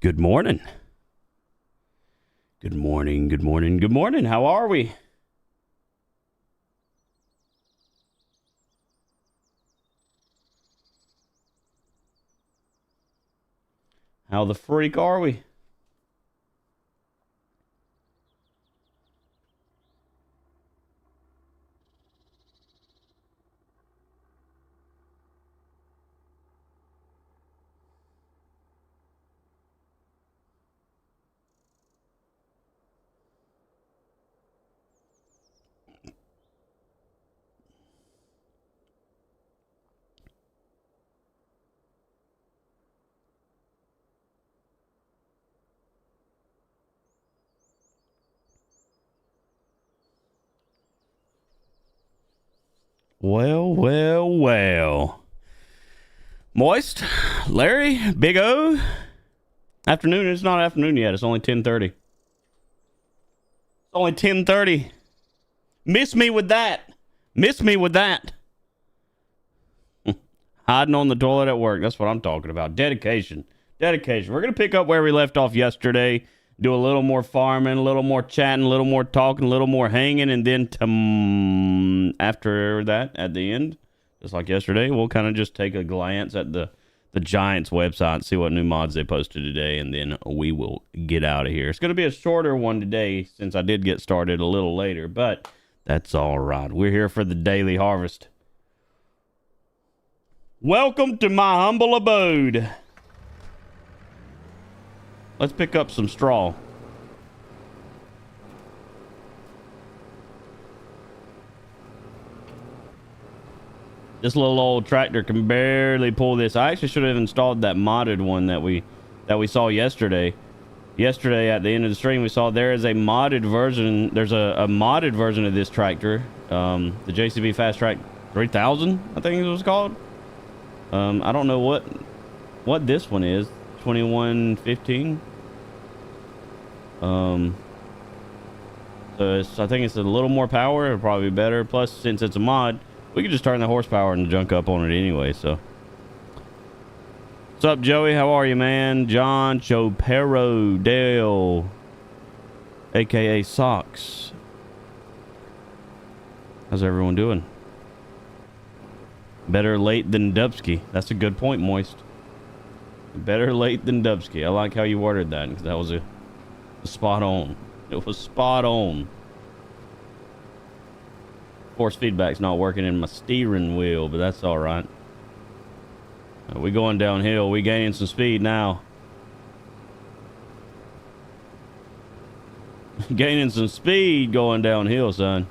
Good morning. Good morning, good morning, good morning. How are we? How the freak are we? Well. Moist, Larry, Big O. Afternoon. It's not afternoon yet. It's only 10:30. It's only 10:30. Miss me with that. Miss me with that. Hiding on the toilet at work. That's what I'm talking about. Dedication. Dedication. We're going to pick up where we left off yesterday. Do a little more farming, a little more chatting, a little more talking, a little more hanging. And then after that, at the end, just like yesterday, we'll kind of just take a glance at the Giants website, see what new mods they posted today. And then we will get out of here. It's going to be a shorter one today since I did get started a little later. But that's all right. We're here for the daily harvest. Welcome to my humble abode. Let's pick up some straw. This little old tractor can barely pull this. I actually should have installed that modded one that we saw yesterday. Yesterday at the end of the stream, we saw there is a modded version. There's a modded version of this tractor. The JCB Fast Track 3000, I think it was called. I don't know what this one is. 2115. So I think it's a little more power. It'll probably be better. Plus, since it's a mod, we can just turn the horsepower and junk up on it anyway. So, what's up, Joey? How are you, man? John, Chopero, Dale, aka Socks. How's everyone doing? Better late than Dubsky. That's a good point, Moist. Better late than Dubsky. I like how you worded that, because that was a spot on. It was spot on. Force feedback's not working in my steering wheel, but that's all right. We going downhill. We gaining some speed now. Gaining some speed going downhill, son.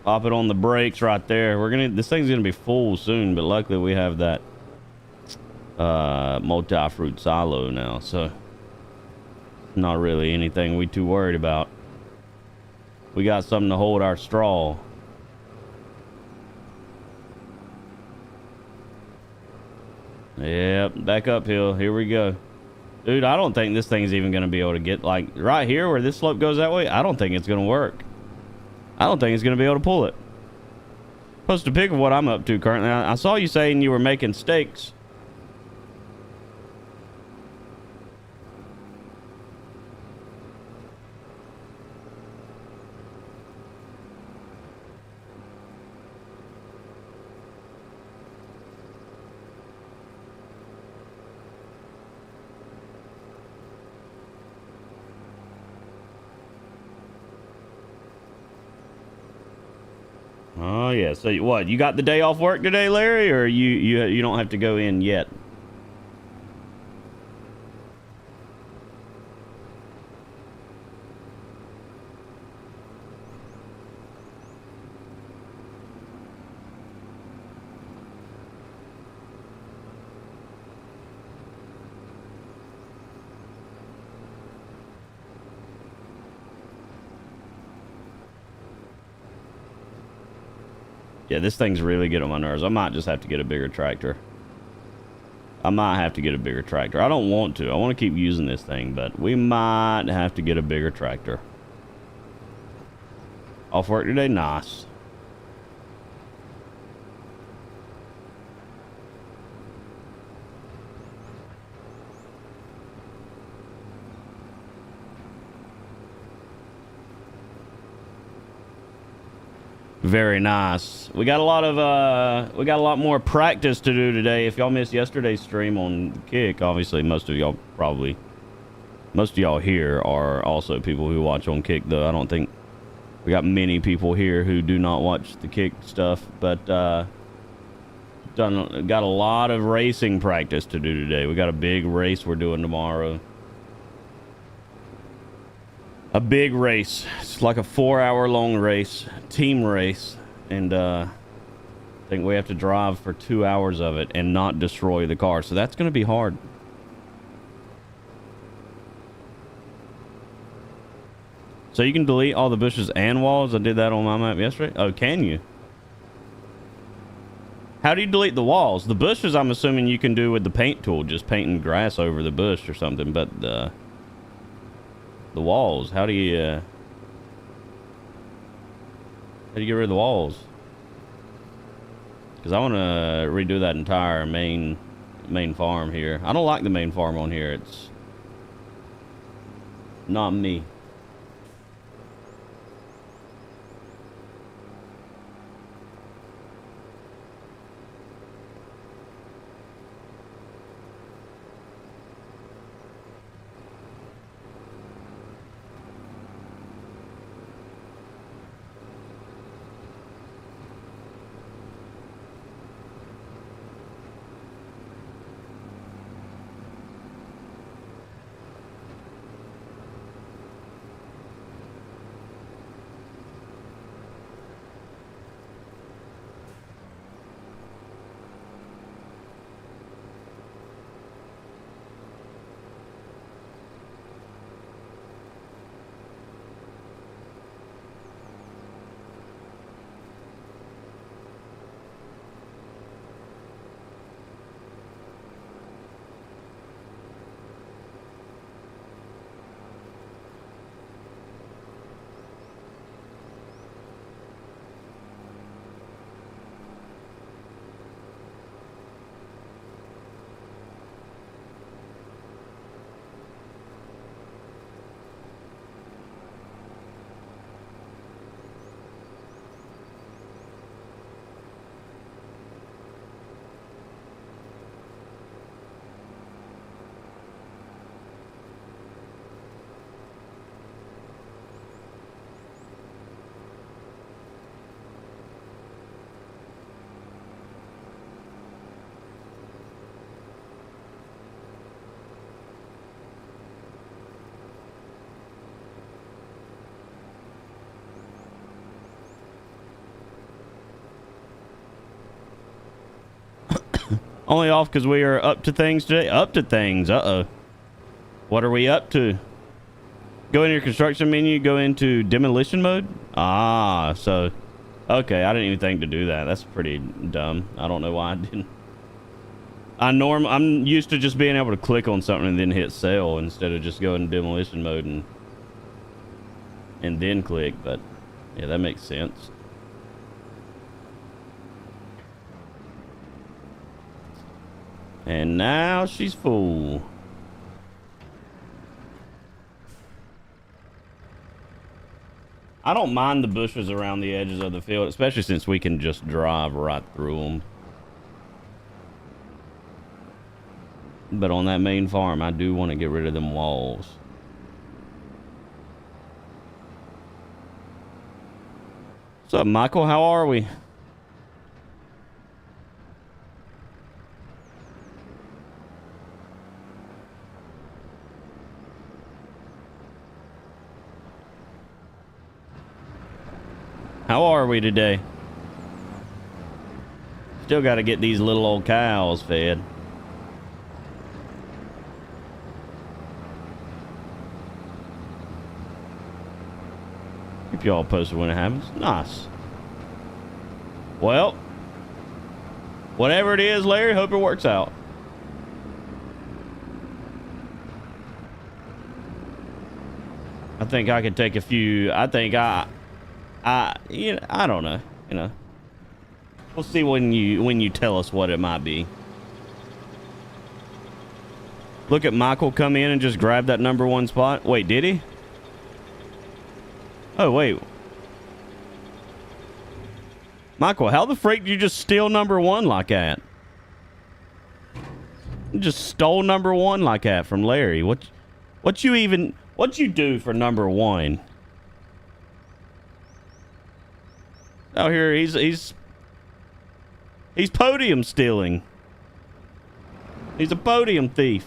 Pop it on the brakes right there. This thing's gonna be full soon, but luckily we have that multi-fruit silo now, so not really anything we too worried about. We got something to hold our straw. Yep, back uphill. Here we go. Dude, I don't think this thing's even gonna be able to get, like, right here where this slope goes that way. I don't think it's gonna work. I don't think it's going to be able to pull it. Post a pic of what I'm up to currently. I saw you saying you were making steaks. Oh yeah. So what? You got the day off work today, Larry, or you don't have to go in yet? Yeah, this thing's really getting on my nerves. I might just have to get a bigger tractor. I might have to get a bigger tractor. I don't want to. I want to keep using this thing, but we might have to get a bigger tractor. Off work today? Nice. Very nice. We got a lot more practice to do today. If y'all missed yesterday's stream on Kick, obviously most of y'all here are also people who watch on Kick, though I don't think we got many people here who do not watch the Kick stuff, but got a lot of racing practice to do today. We got a big race we're doing tomorrow. A big race. It's like a 4-hour long race, team race, and I think we have to drive for 2 hours of it and not destroy the car. So that's going to be hard. So you can delete all the bushes and walls. I did that on my map yesterday. Oh, can you? How do you delete the walls? The bushes, I'm assuming you can do with the paint tool, just painting grass over the bush or something, but the walls, how do you get rid of the walls? Because I want to redo that entire main farm here. I don't like the main farm on here. It's not me. Only off because we are up to things today. Up to things. Uh-oh. What are we up to? Go into your construction menu. Go into demolition mode. Ah, so... Okay, I didn't even think to do that. That's pretty dumb. I don't know why I didn't. I'm used to just being able to click on something and then hit sell instead of just going to demolition mode and then click. But, yeah, that makes sense. And now she's full. I don't mind the bushes around the edges of the field, especially since we can just drive right through them. But on that main farm, I do want to get rid of them walls. What's up, Michael? How are we? How are we today? Still got to get these little old cows fed. Keep y'all posted when it happens. Nice. Well, whatever it is, Larry, hope it works out. I think I could take a few. I think you know, I don't know. You know, we'll see when you tell us what it might be. Look at Michael come in and just grab that #1 spot. Wait, did he? Oh wait. Michael, how the freak did you just steal number 1 like that? You just stole number 1 like that from Larry. What you do for number 1? Out here, he's podium stealing. He's a podium thief.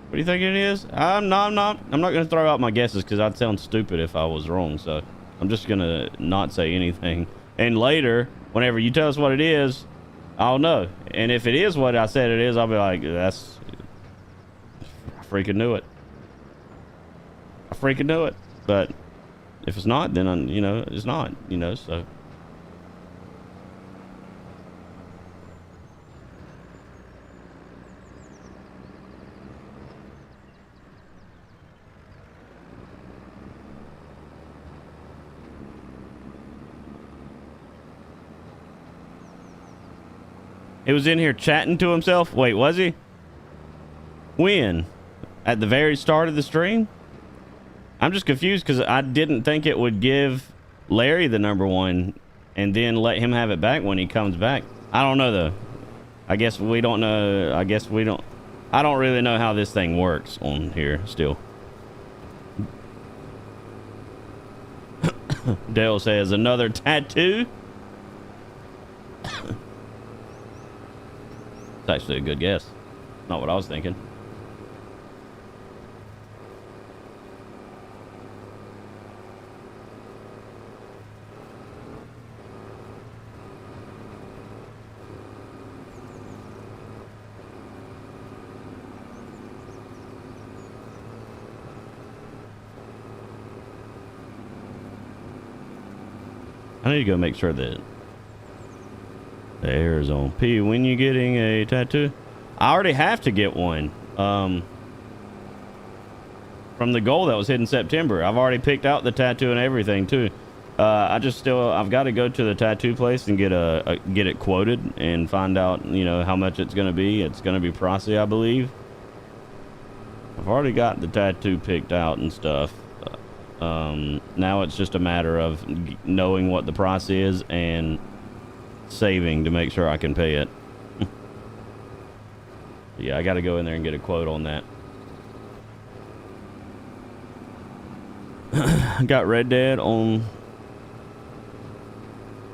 What do you think it is? I'm not going to throw out my guesses because I'd sound stupid if I was wrong. So I'm just going to not say anything. And later, whenever you tell us what it is, I'll know. And if it is what I said it is, I'll be like, I freaking knew it. I freaking knew it. But if it's not, then, it's not, so. He was in here chatting to himself? Wait, was he? When? At the very start of the stream? I'm just confused because I didn't think it would give Larry the number 1 and then let him have it back when he comes back. I don't know, though. I guess we don't know. I don't really know how this thing works on here still. Dale says, another tattoo? It's actually a good guess. Not what I was thinking. I need to go make sure that the air is on. P, when you getting a tattoo? I already have to get one. From the goal that was hit in September. I've already picked out the tattoo and everything too. I've got to go to the tattoo place and get it quoted and find out, how much it's going to be. It's going to be pricey, I believe. I've already got the tattoo picked out and stuff. Now it's just a matter of knowing what the price is and saving to make sure I can pay it. Yeah, I got to go in there and get a quote on that. Got Red Dead on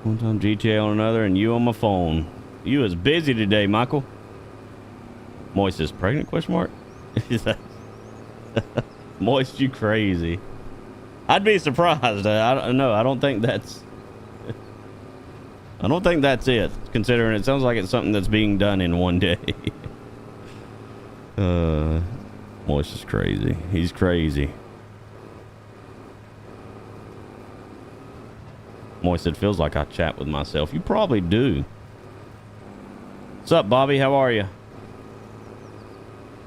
one time, GTA on another, and you on my phone. You is busy today, Michael. Moist is pregnant, question mark? Moist, you crazy. I'd be surprised. I don't know. I don't think that's it, considering it sounds like it's something that's being done in one day. Moist is crazy. He's crazy. Moist, it feels like I chat with myself. You probably do. What's up, Bobby? How are you?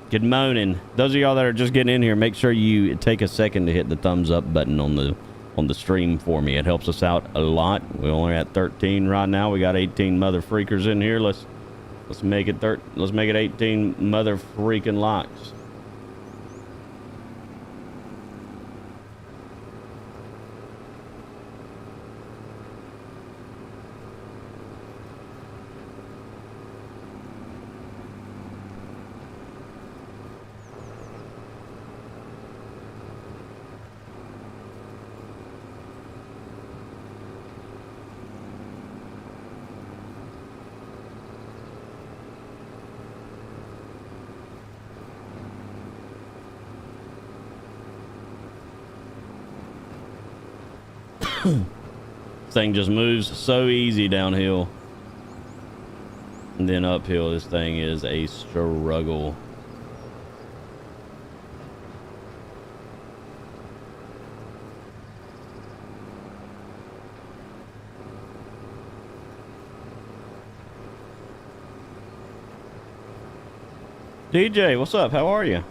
Good morning. Those of y'all that are just getting in here, make sure you take a second to hit the thumbs up button on the stream for me. It helps us out a lot. We're only at 13 right now. We got 18 mother freakers in here. Let's make it 18 mother freaking likes. Thing just moves so easy downhill, and then uphill this thing is a struggle. DJ, what's up? How are you?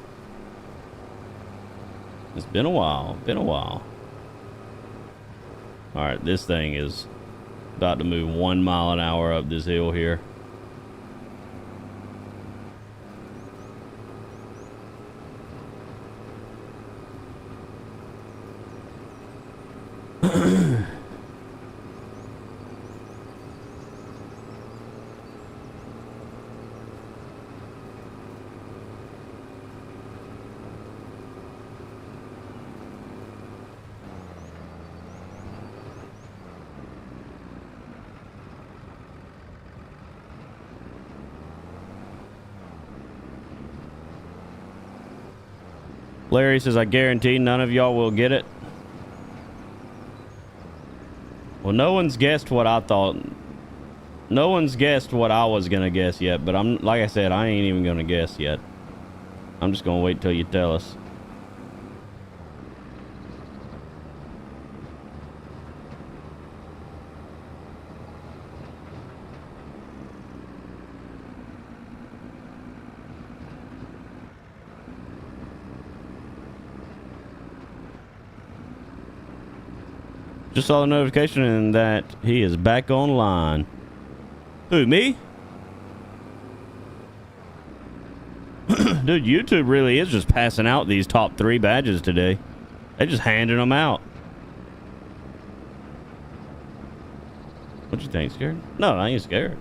It's been a while. All right, this thing is about to move 1 mile an hour up this hill here. Larry says, I guarantee none of y'all will get it. Well, no one's guessed what I thought. No one's guessed what I was going to guess yet, but I'm, like I said, I ain't even going to guess yet. I'm just going to wait till you tell us. Just saw the notification and that he is back online. Who, me? Dude, YouTube really is just passing out these top 3 badges today. They're just handing them out. What you think, scared? No, I ain't scared.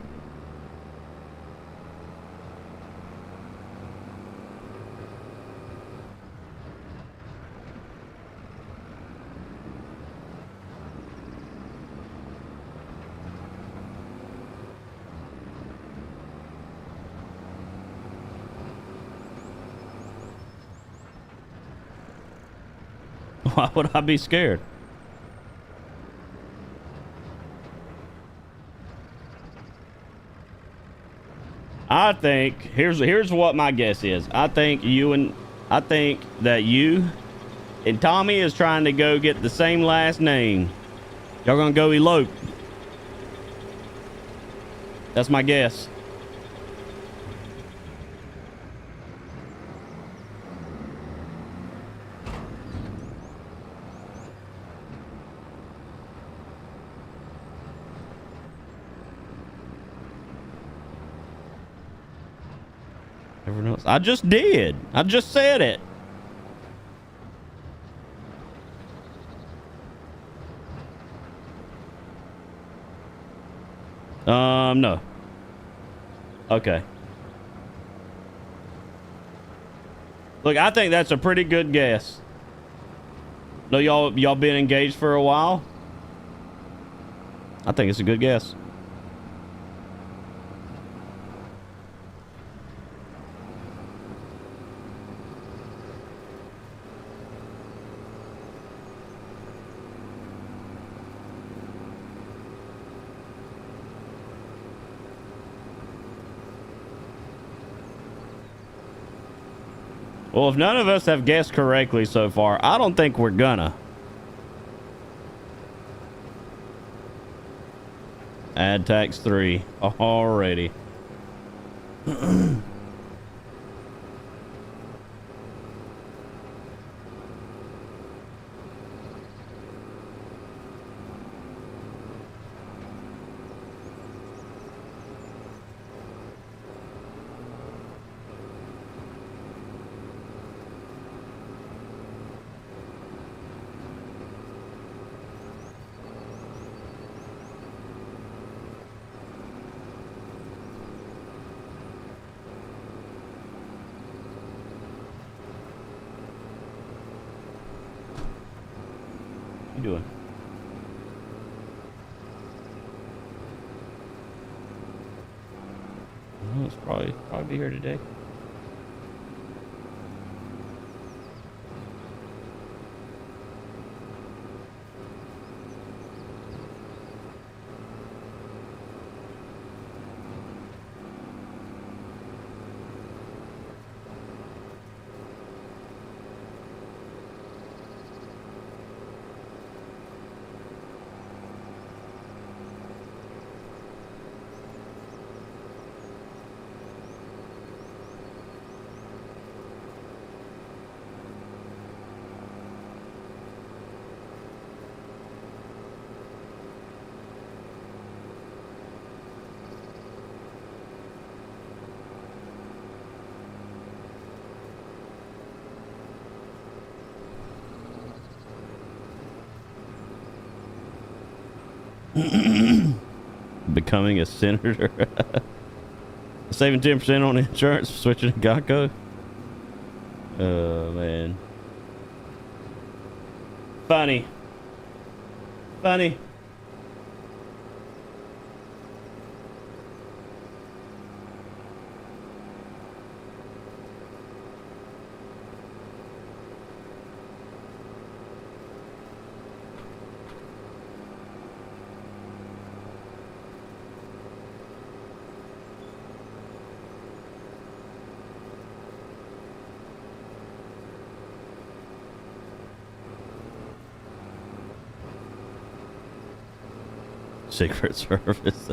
Why would I be scared? I think here's what my guess is. I think that you and Tommy is trying to go get the same last name. Y'all gonna go elope. That's my guess. Everyone else. I just did. I just said it. No. Okay. Look, I think that's a pretty good guess. No, y'all been engaged for a while? I think it's a good guess. Well, if none of us have guessed correctly so far, I don't think we're gonna. Add tax 3 already. Doing? Well, it's probably be here today. Becoming a senator. Saving 10% on insurance, switching to Geico. Oh, man. Funny. Funny. Secret Service.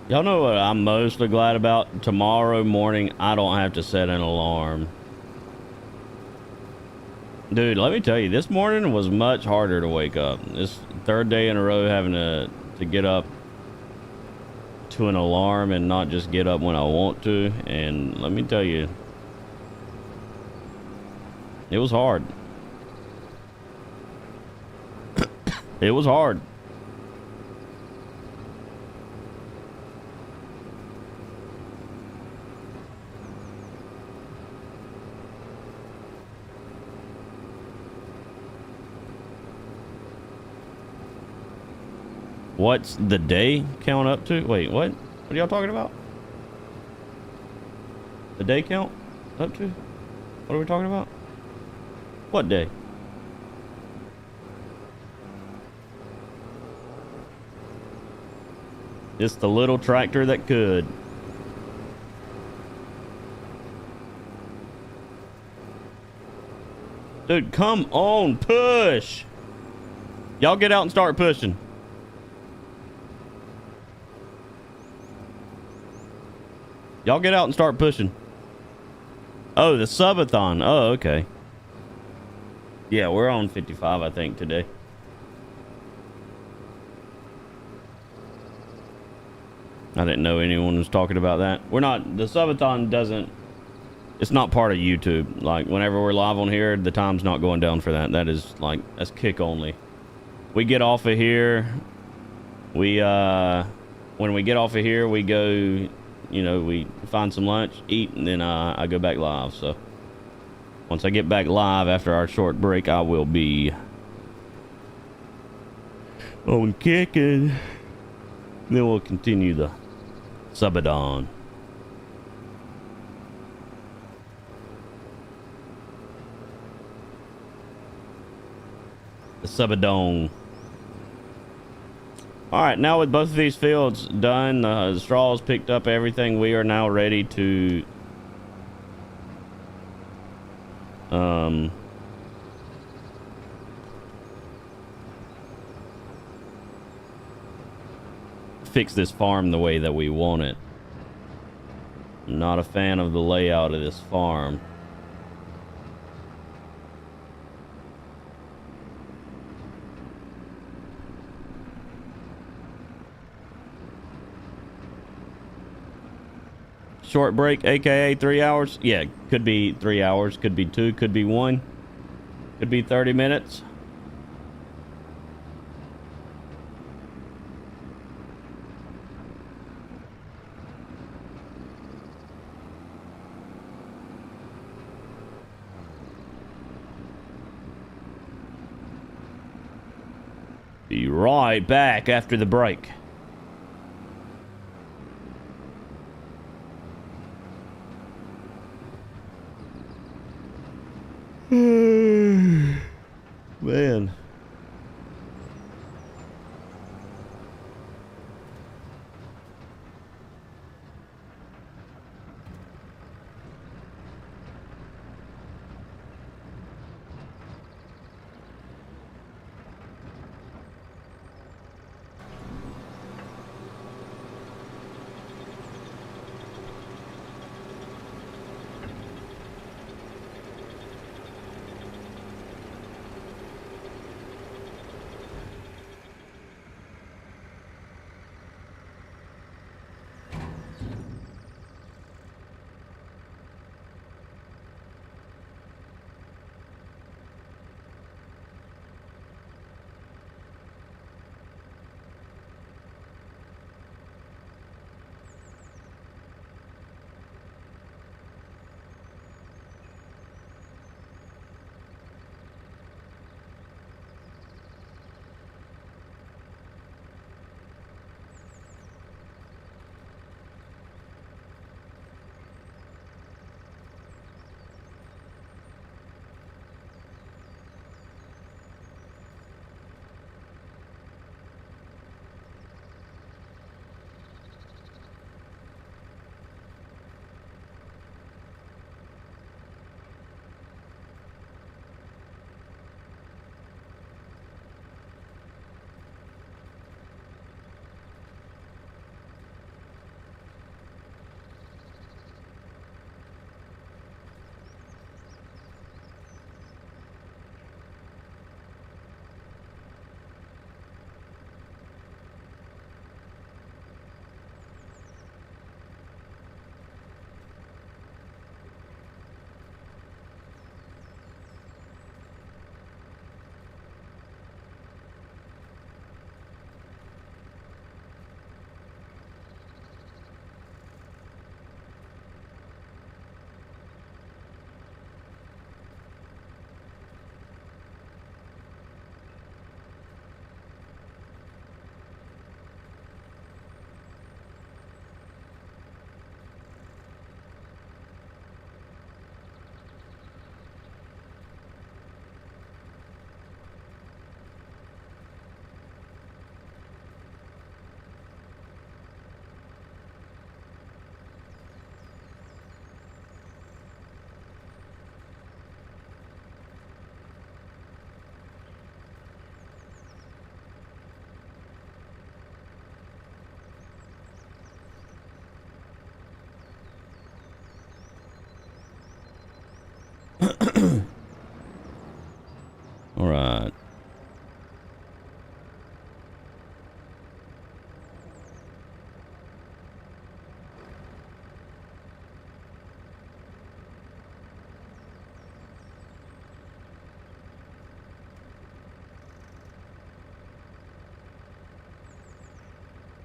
Y'all know what I'm mostly glad about? Tomorrow morning, I don't have to set an alarm. Dude, let me tell you, this morning was much harder to wake up. This third day in a row having to get up to an alarm and not just get up when I want to. And let me tell you, it was hard. It was hard. What's the day count up to? Wait, what? What are y'all talking about? The day count up to? What are we talking about? What day? It's the little tractor that could. Dude, come on, push. Y'all get out and start pushing. Y'all get out and start pushing. Oh, the subathon. Oh, okay. Yeah, we're on 55, I think, today. I didn't know anyone was talking about that. We're not, the subathon doesn't, it's not part of YouTube. Like, whenever we're live on here, the time's not going down for that. That is, like, that's kick only. We get off of here. When we get off of here, we go, you know, we find some lunch, eat, and then I go back live. So once I get back live after our short break, I will be on kicking. Then we'll continue the Sabadon. The Sabadon. All right, now with both of these fields done, the straws picked up everything, we are now ready to fix this farm the way that we want it. I'm not a fan of the layout of this farm. Short break, aka 3 hours. Yeah, could be 3 hours, could be 2, could be 1, could be 30 minutes. Be right back after the break. Man.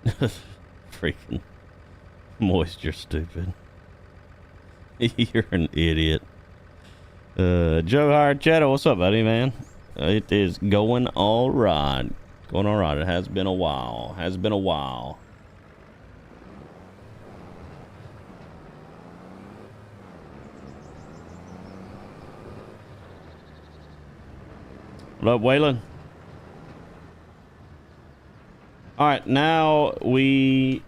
Freaking moisture, stupid. You're an idiot. Joe Harchetta, what's up, buddy, man? It is going all right. Going all right. It has been a while. Has been a while. What up, Waylon? All right, now we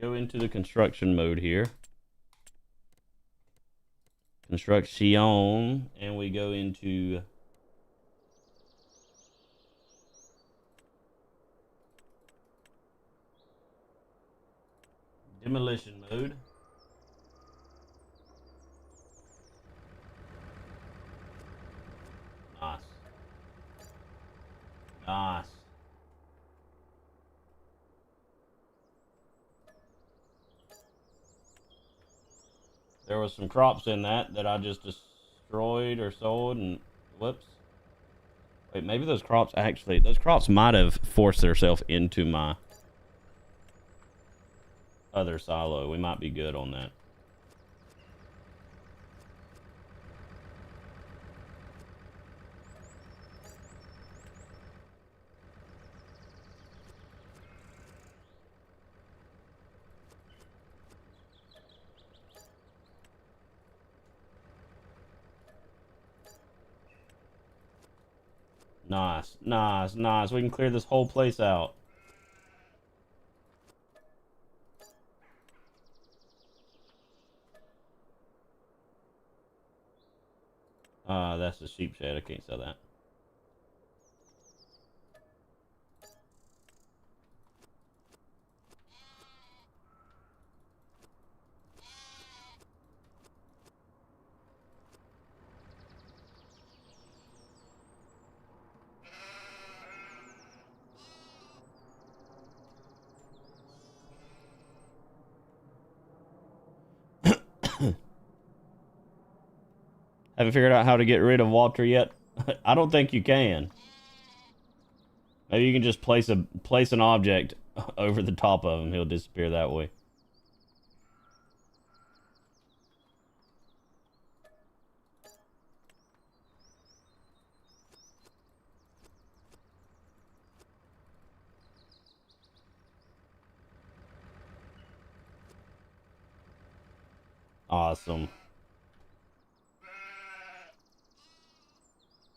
go into the construction mode here. Construction, and we go into demolition mode. Nice. Nice. There was some crops in that I just destroyed or sold, and whoops. Wait, maybe those crops might have forced themselves into my other silo. We might be good on that. Nice, nice, nice. We can clear this whole place out. That's the sheep shed. I can't sell that. Haven't figured out how to get rid of Walter yet. I don't think you can. Maybe you can just place an object over the top of him. He'll disappear that way. Awesome.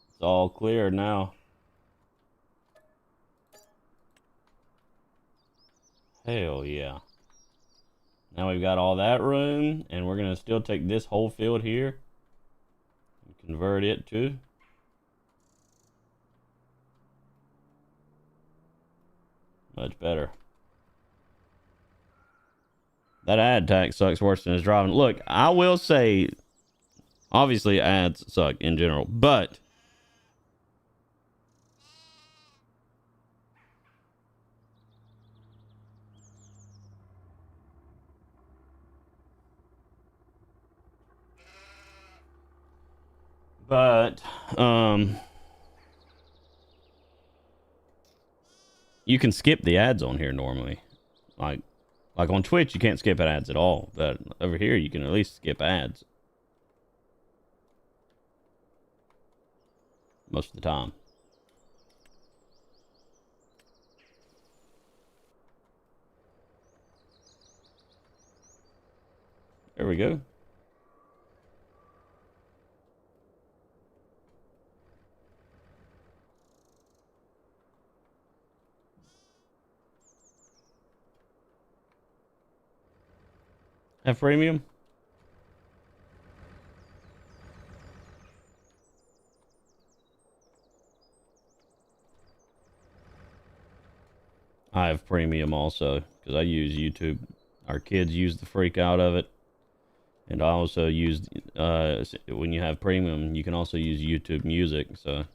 It's all clear now. Hell yeah. Now we've got all that room, and we're going to still take this whole field here and convert it to much better. That ad tag sucks worse than his driving. Look, I will say, obviously ads suck in general, but you can skip the ads on here normally. Like on Twitch, you can't skip ads at all, but over here you can at least skip ads most of the time. There we go. Have premium? I have premium also because I use YouTube. Our kids use the freak out of it. And I also use, when you have premium, you can also use YouTube Music. So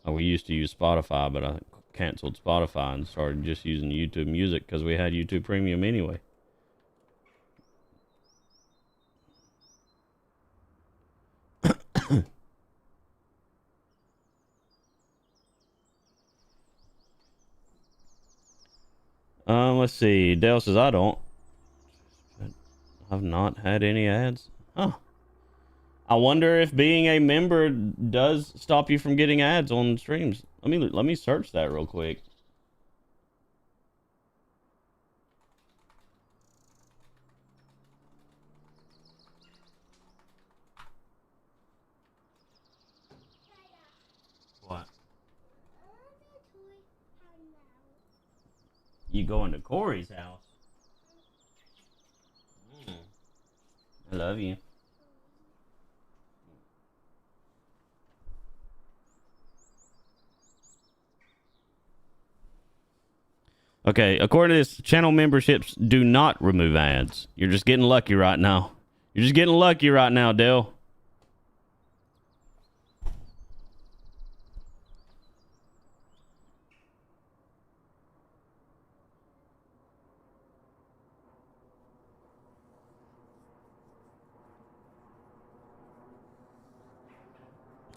we used to use Spotify, but I canceled Spotify and started just using YouTube Music because we had YouTube Premium anyway. Let's see. Dale says I don't. I've not had any ads. Huh. I wonder if being a member does stop you from getting ads on streams. Let me search that real quick. What? You going to Corey's house? I love you. Okay, according to this, channel memberships do not remove ads. You're just getting lucky right now. You're just getting lucky right now, Dale.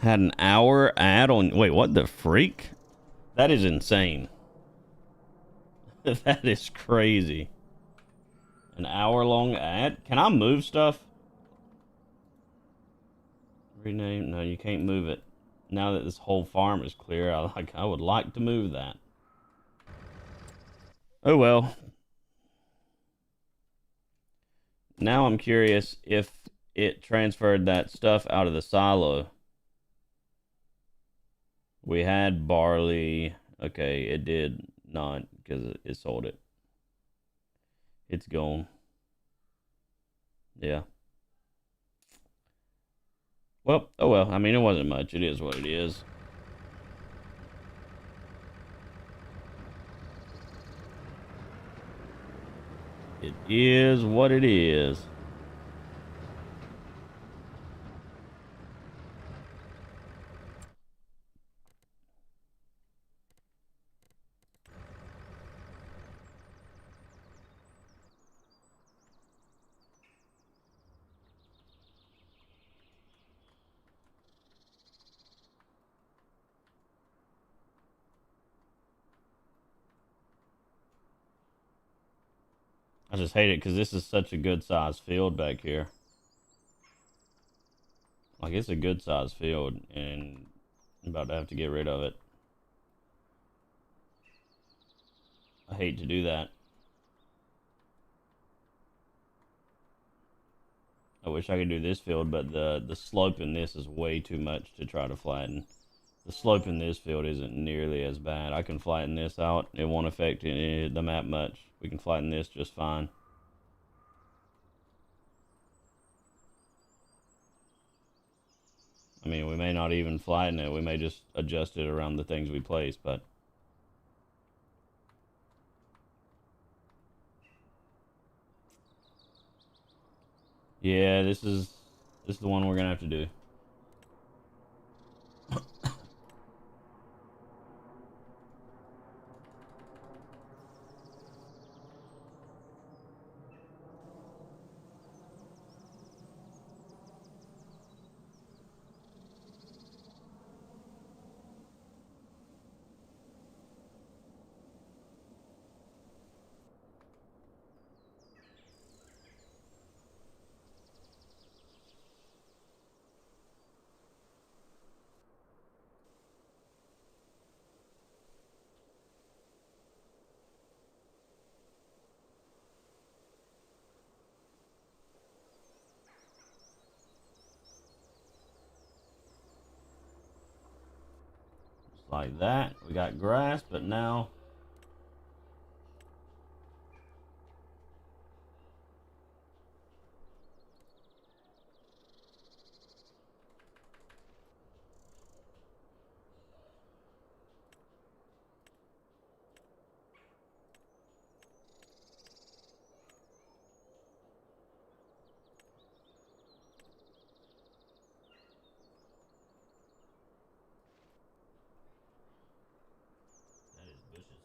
Had an hour ad on... Wait, what the freak? That is insane. That is crazy. An hour-long ad? Can I move stuff? Rename? No, you can't move it. Now that this whole farm is clear, I would like to move that. Oh well. Now I'm curious if it transferred that stuff out of the silo. We had barley. Okay, it did not because it sold it. It's gone. Yeah. Well, oh well. I mean, it wasn't much. It is what it is. It is what it is. I just hate it because this is such a good sized field back here. Like, it's a good sized field, and I'm about to have to get rid of it. I hate to do that. I wish I could do this field, but the slope in this is way too much to try to flatten. The slope in this field isn't nearly as bad. I can flatten this out. It won't affect the map much. We can flatten this just fine. I mean, we may not even flatten it. We may just adjust it around the things we place, but... Yeah, this is the one we're gonna have to do. Just like that. We got grass, but now... That is bushes.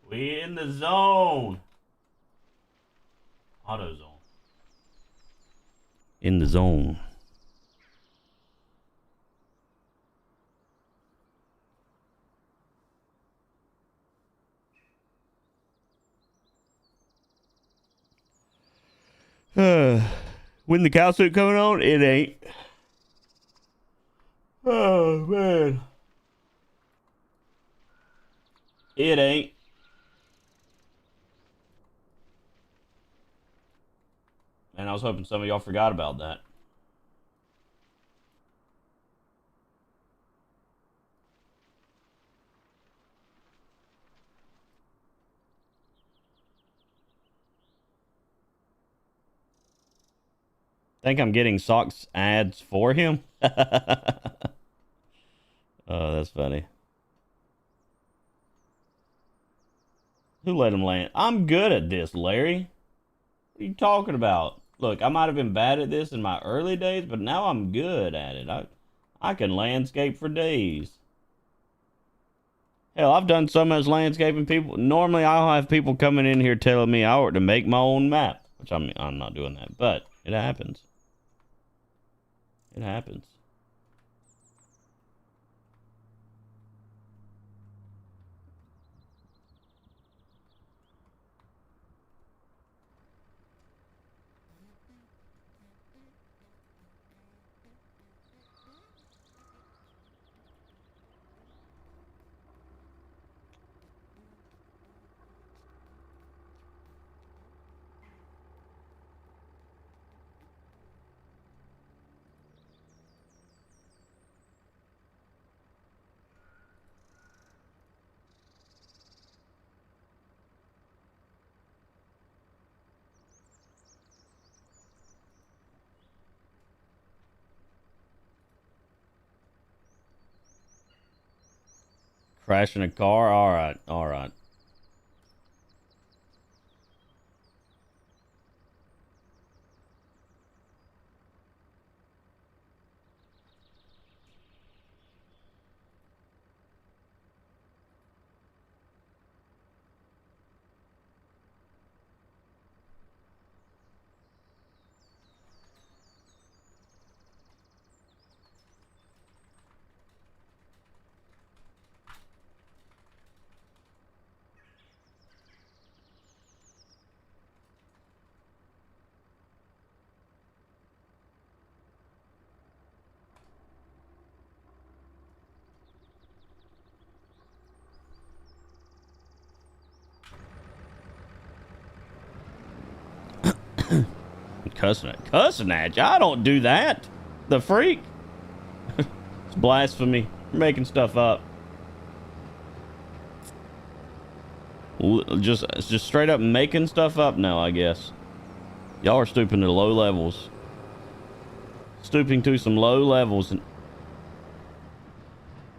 We in the zone. Auto zone. In the zone. When the cow suit coming on? It ain't. Oh, man. It ain't. Man, I was hoping some of y'all forgot about that. Think I'm getting socks ads for him? Oh, that's funny. Who let him land? I'm good at this, Larry. What are you talking about? Look, I might have been bad at this in my early days, but now I'm good at it. I can landscape for days. Hell, I've done so much landscaping. People normally I'll have people coming in here telling me I ought to make my own map, which I'm not doing that, but it happens. It happens. Crashing a car? Alright, alright. Cussing at you. I don't do that. The freak. It's blasphemy. You're making stuff up. Just straight up making stuff up now, I guess. Y'all are stooping to low levels. Stooping to some low levels.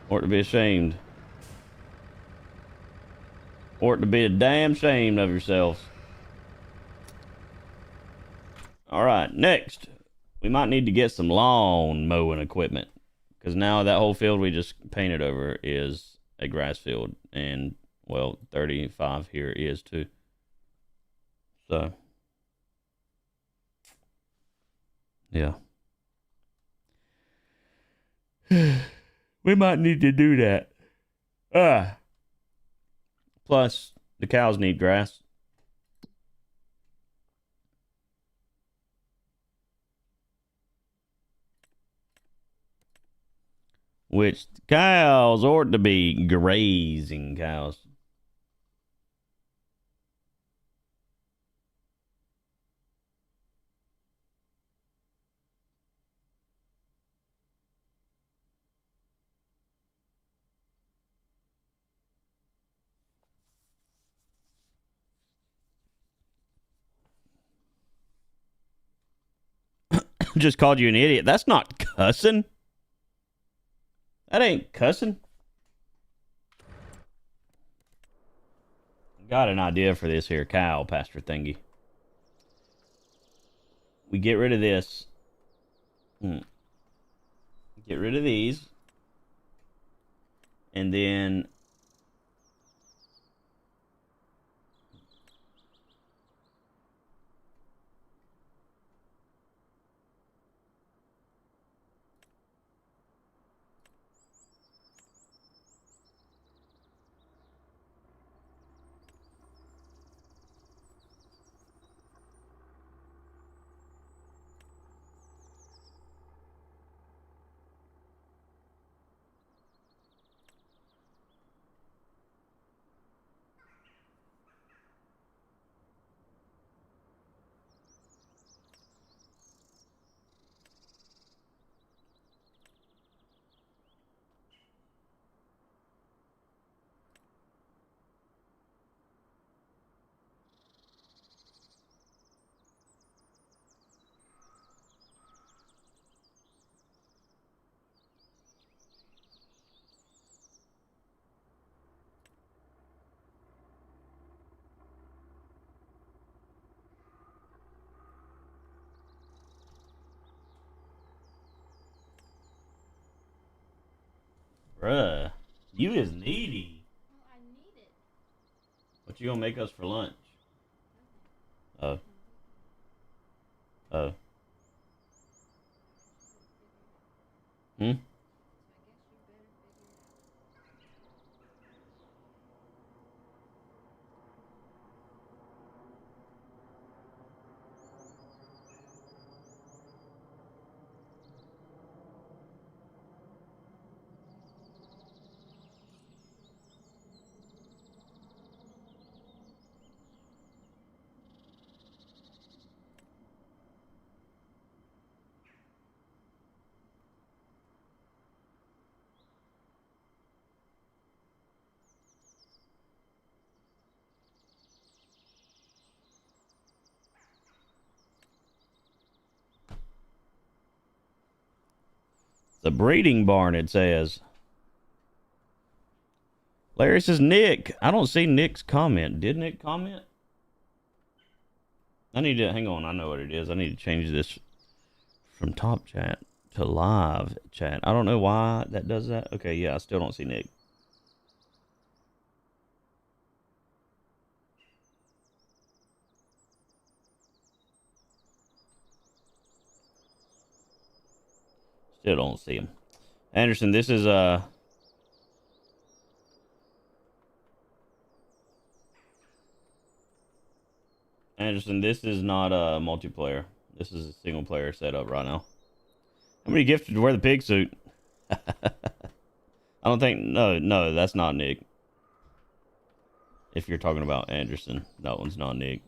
Or to be ashamed. Or to be a damn ashamed of yourselves. Alright, next. We might need to get some lawn mowing equipment. Because now that whole field we just painted over is a grass field. And, well, 35 here is too. So. Yeah. We might need to do that. Plus, the cows need grass. Which cows ought to be grazing cows. Just called you an idiot. That's not cussing. That ain't cussing. Got an idea for this here cow pasture thingy. We get rid of this. Get rid of these. And then Bruh, you is needy. Oh, I need it. What you gonna make us for lunch? Oh. Oh. Hmm? The breeding barn, it says. Larry says Nick. I don't see Nick's comment. Did Nick comment? I need to, hang on, I know what it is. I need to change this from top chat to live chat. I don't know why that does that. Okay, yeah, I still don't see Nick. Still don't see him. Anderson, this is Anderson, this is not a multiplayer. This is a single player setup right now. How many gifted to wear the pig suit? I don't think, no, that's not Nick. If you're talking about Anderson, that one's not Nick.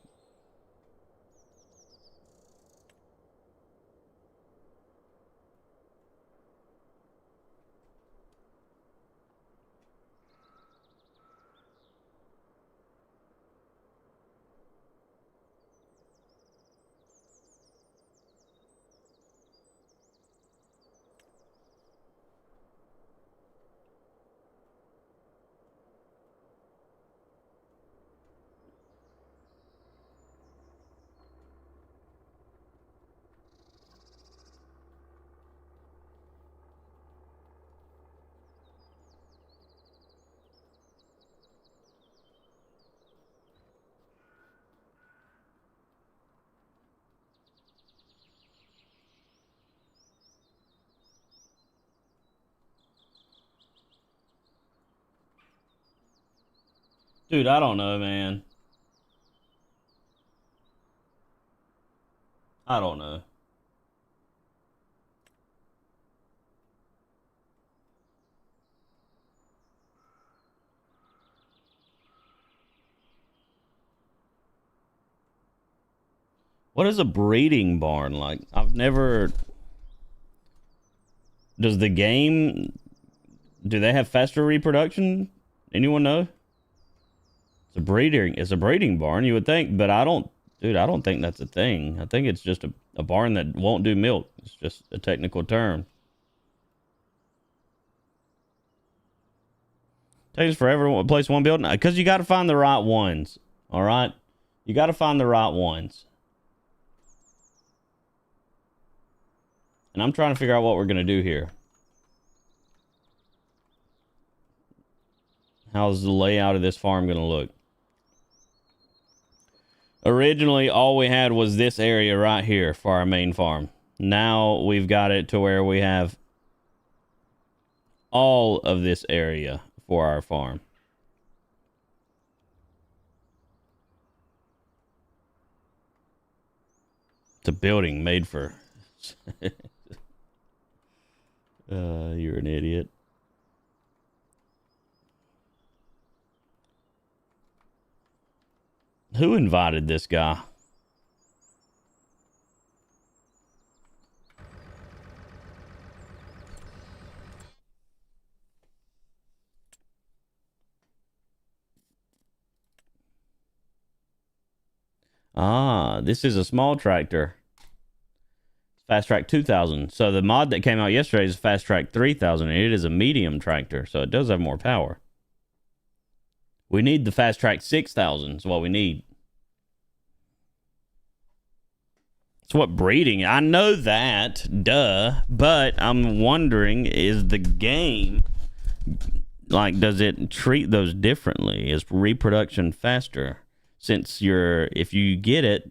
Dude, I don't know, man. I don't know. What is a breeding barn like? I've never. Does the game. Do they have faster reproduction? Anyone know? It's a breeding barn, you would think, but I don't. Dude, I don't think that's a thing. I think it's just a barn that won't do milk. It's just a technical term. Takes forever to place one building because you got to find the right ones. All right, you got to find the right ones. And I'm trying to figure out what we're gonna do here. How's the layout of this farm gonna look? Originally, all we had was this area right here for our main farm. Now we've got it to where we have all of this area for our farm. It's a building made for... you're an idiot. Who invited this guy? Ah, this is a small tractor. Fast Track 2000. So the mod that came out yesterday is Fast Track 3000, and it is a medium tractor, so it does have more power. We need the Fast Track 6000 is what we need. It's what breeding. I know that, duh, but I'm wondering, is the game like, does it treat those differently? Is reproduction faster? Since if you get it,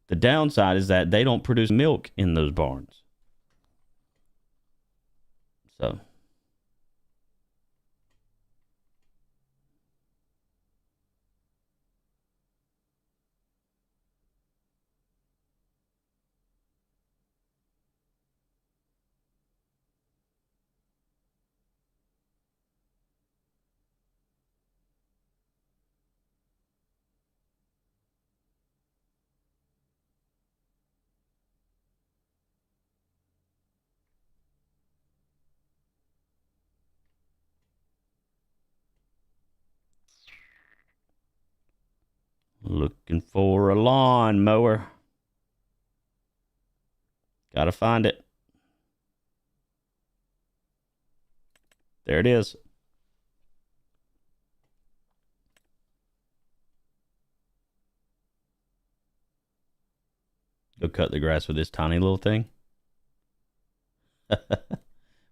the downside is that they don't produce milk in those barns. So. Looking for a lawn mower. Gotta find it. There it is. Go cut the grass with this tiny little thing.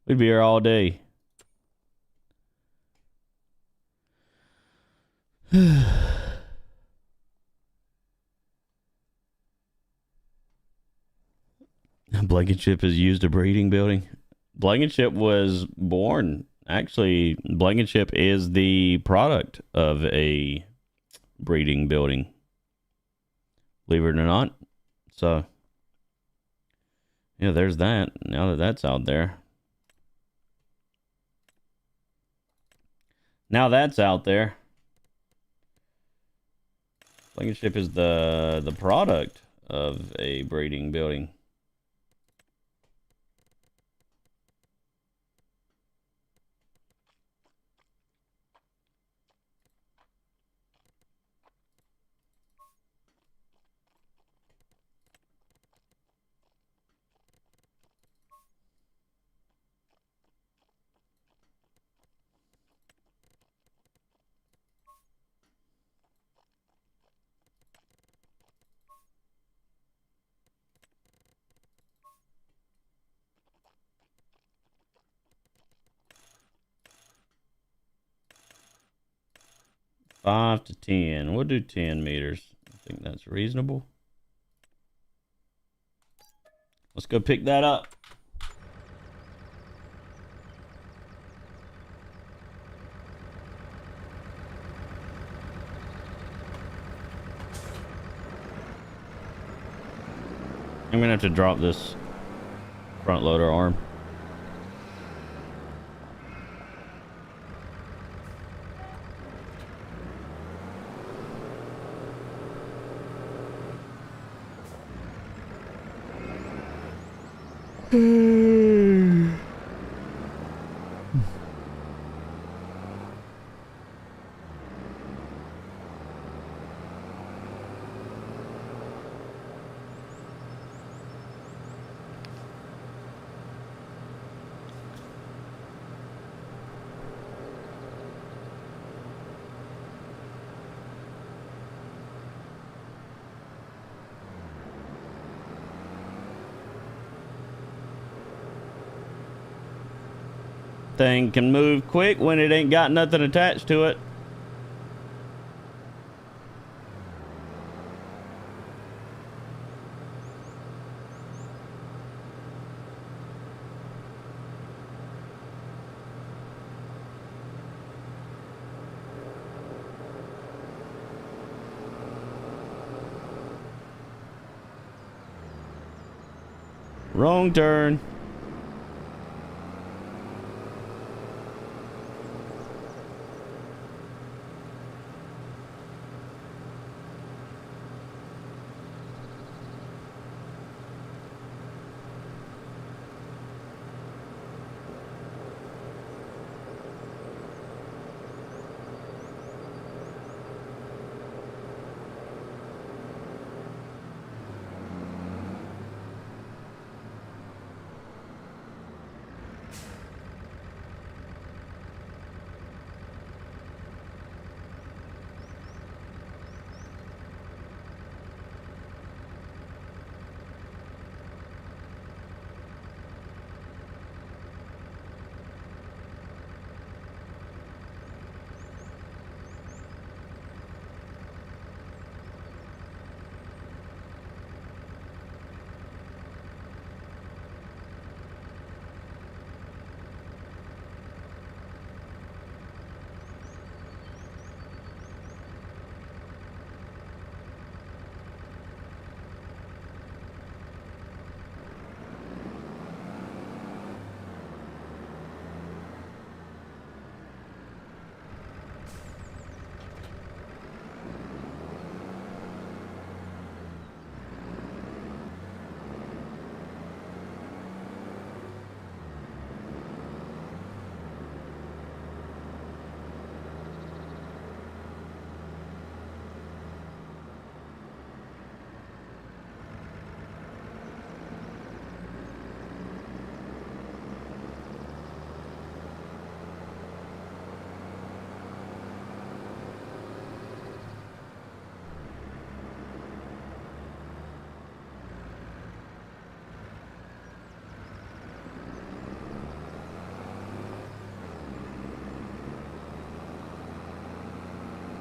We'd be here all day. Blankenship is used a breeding building. Blankenship was born. Actually, Blankenship is the product of a breeding building. Believe it or not. So, yeah, there's that. Now that that's out there. Now that's out there. Blankenship is the product of a breeding building. Five to 10. We'll do 10 meters. I think that's reasonable. Let's go pick that up. I'm gonna have to drop this front loader arm. Thing can move quick when it ain't got nothing attached to it. Wrong turn.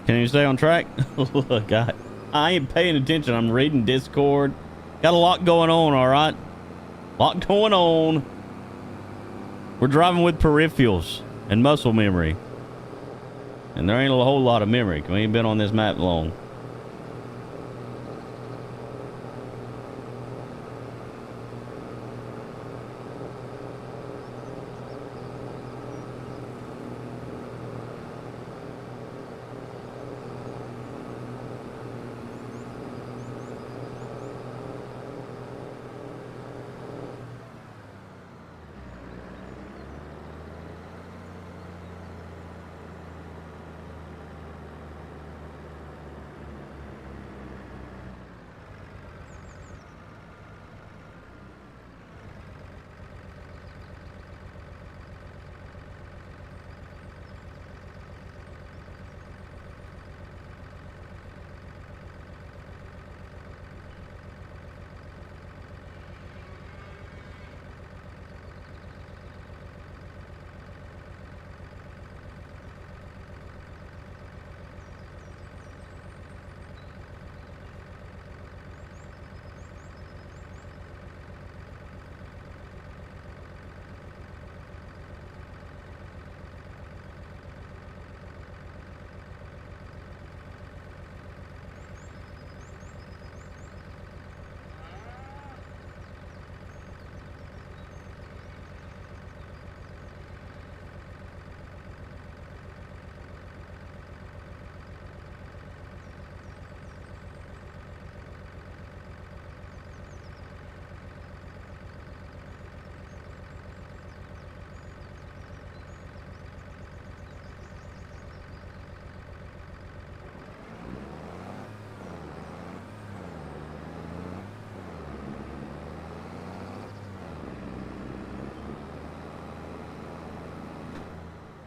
Can you stay on track? Look, I ain't paying attention. I'm reading Discord. Got a lot going on, all right? Lot going on. We're driving with peripherals and muscle memory. And there ain't a whole lot of memory. We ain't been on this map long.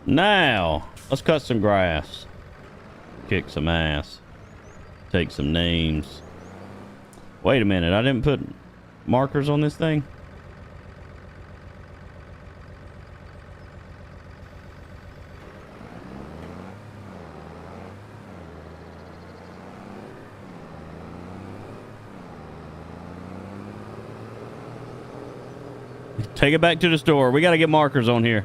Now, let's cut some grass. Kick some ass. Take some names. Wait a minute, I didn't put markers on this thing? Take it back to the store. We got to get markers on here.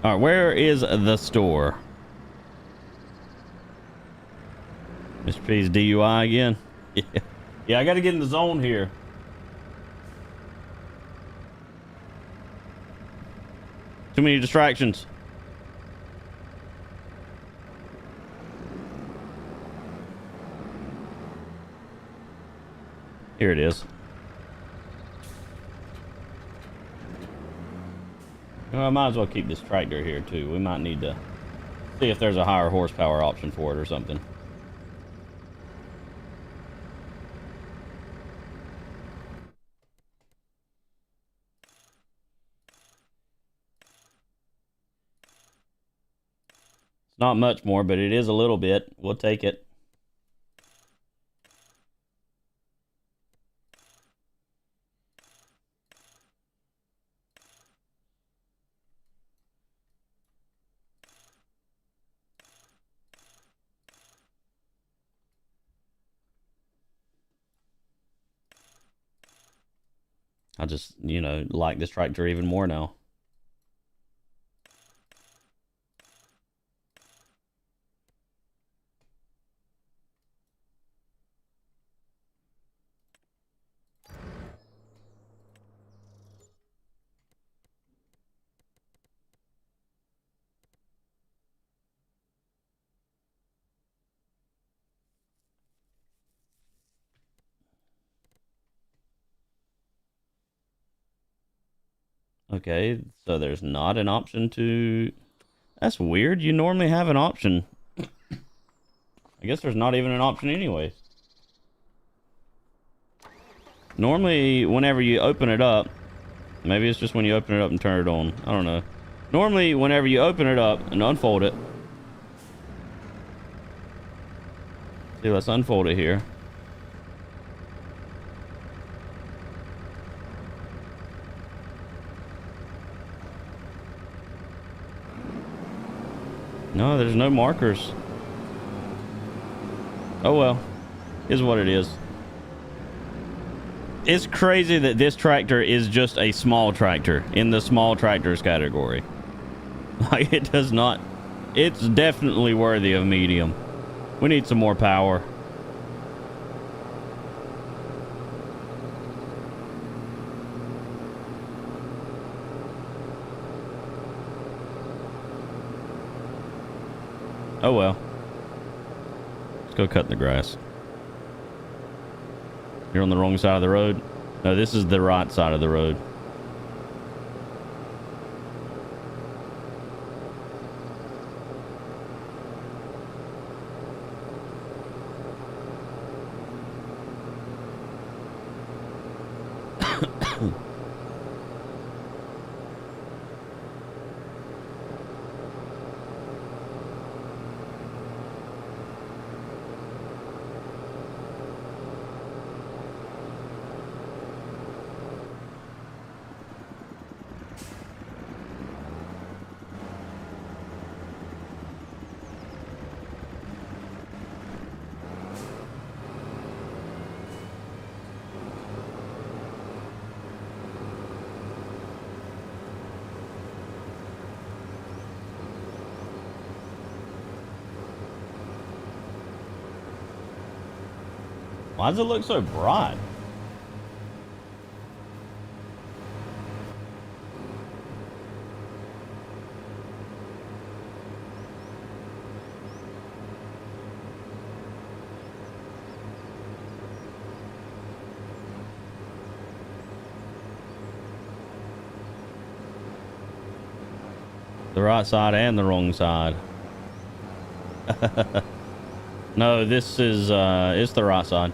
All right, where is the store? Mr. P's DUI again? Yeah. Yeah, I got to get in the zone here. Too many distractions. Here it is. Well, I might as well keep this tractor here too. We might need to see if there's a higher horsepower option for it or something. It's not much more, but it is a little bit. We'll take it. I just, you know, like this tractor even more now. Okay, so there's not an option to... That's weird. You normally have an option. I guess there's not even an option anyway. Normally, whenever you open it up... Maybe it's just when you open it up and turn it on. I don't know. Normally, whenever you open it up and unfold it... See, let's unfold it here. No, there's no markers. Oh well. Is what it is. It's crazy that this tractor is just a small tractor in the small tractors category. Like, it does not... It's definitely worthy of medium. We need some more power. Oh well. Let's go cut the grass. You're on the wrong side of the road. No, this is the right side of the road. Why does it look so bright? The right side and the wrong side. No, this is it's the right side.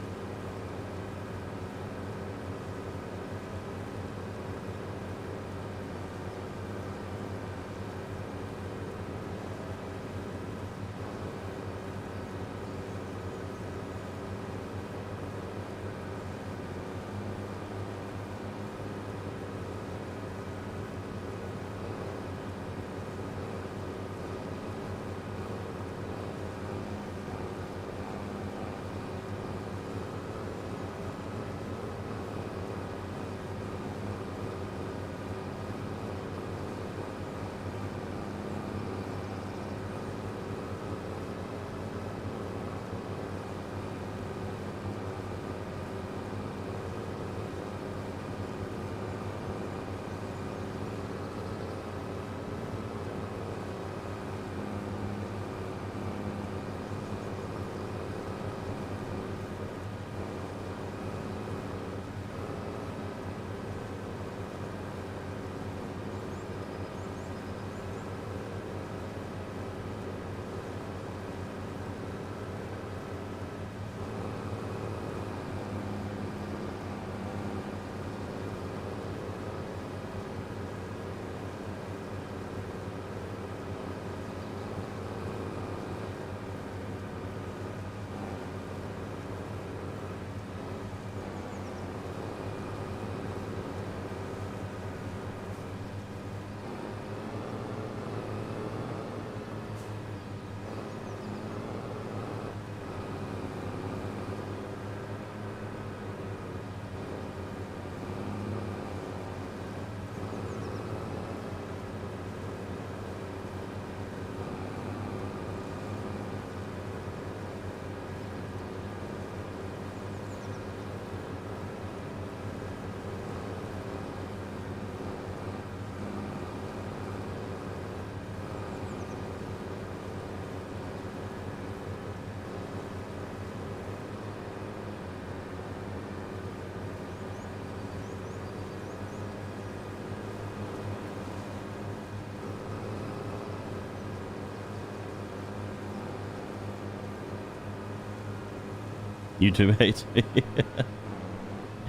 YouTube hates me.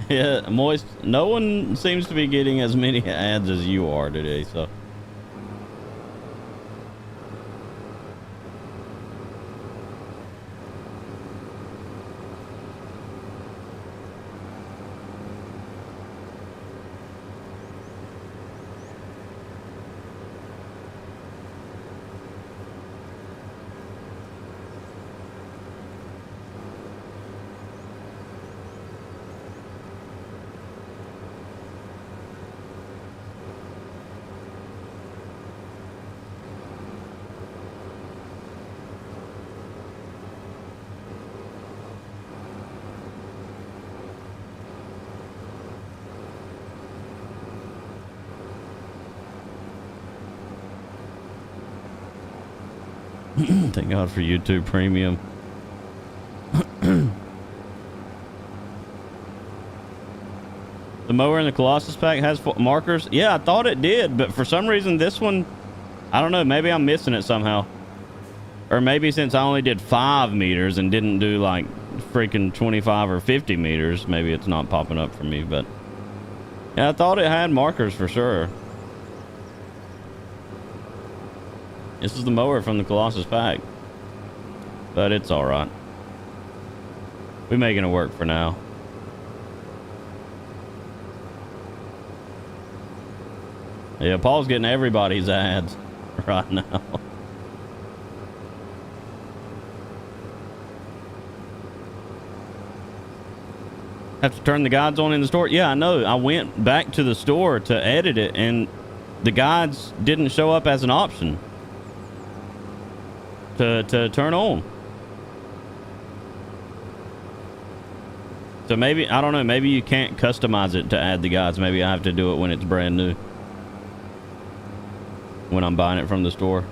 Yeah, Moist. No one seems to be getting as many ads as you are today, so. Thank God for YouTube Premium. The mower in the Colossus pack has markers? Yeah, I thought it did, but for some reason this one, I don't know, maybe I'm missing it somehow. Or maybe since I only did 5 meters and didn't do like freaking 25 or 50 meters, maybe it's not popping up for me, but yeah, I thought it had markers for sure. This is the mower from the Colossus pack, but it's all right. We're making it work for now. Yeah, Paul's getting everybody's ads right now. Have to turn the guides on in the store? Yeah, I know. I went back to the store to edit it, and the guides didn't show up as an option to turn on. So maybe, I don't know, maybe you can't customize it to add the guides. Maybe I have to do it when it's brand new, when I'm buying it from the store.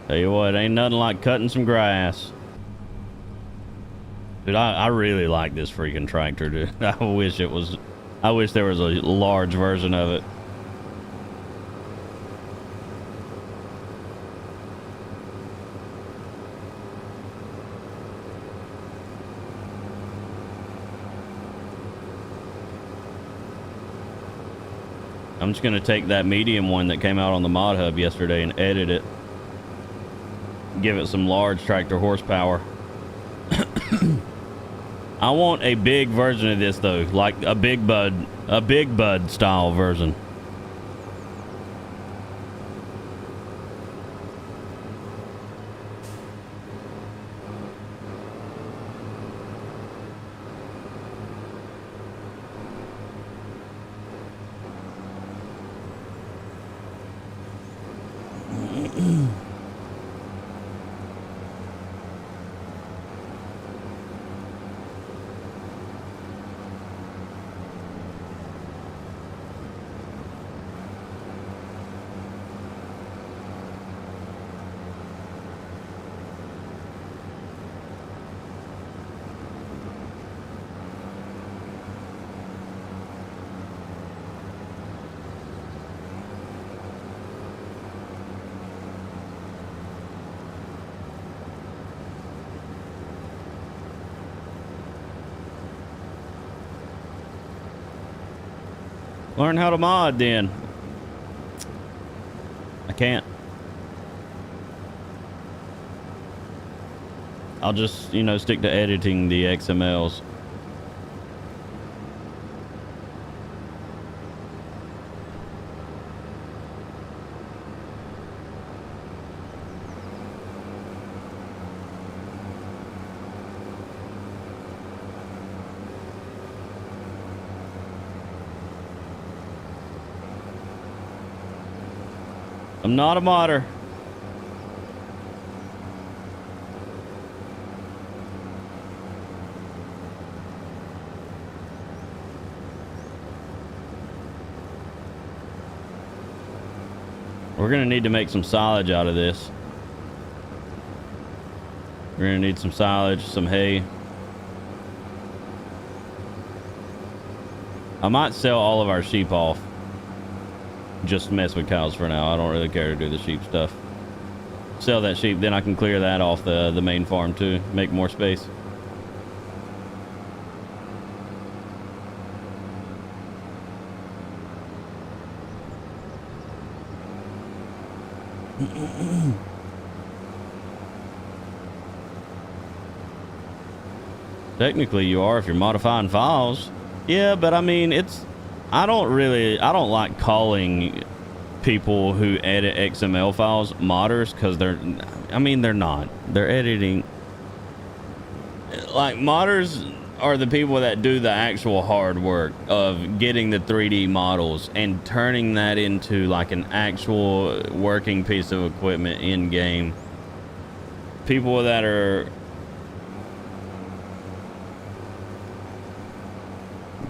Tell you what, ain't nothing like cutting some grass. Dude, I really like this freaking tractor, dude. I wish there was a large version of it. I'm just gonna take that medium one that came out on the Mod Hub yesterday and edit it. Give it some large tractor horsepower. I want a big version of this though, like a big bud style version. Learn how to mod then. I can't. I'll just, you know, stick to editing the XMLs. I'm not a modder. We're gonna need to make some silage out of this. We're gonna need some silage, some hay. I might sell all of our sheep off. Just mess with cows for now. I don't really care to do the sheep stuff. Sell that sheep, then I can clear that off the main farm too. Make more space. Technically you are if you're modifying files. Yeah, but I mean, I don't like calling people who edit XML files modders, because they're not. They're editing. Like, modders are the people that do the actual hard work of getting the 3D models and turning that into like an actual working piece of equipment in game. People that are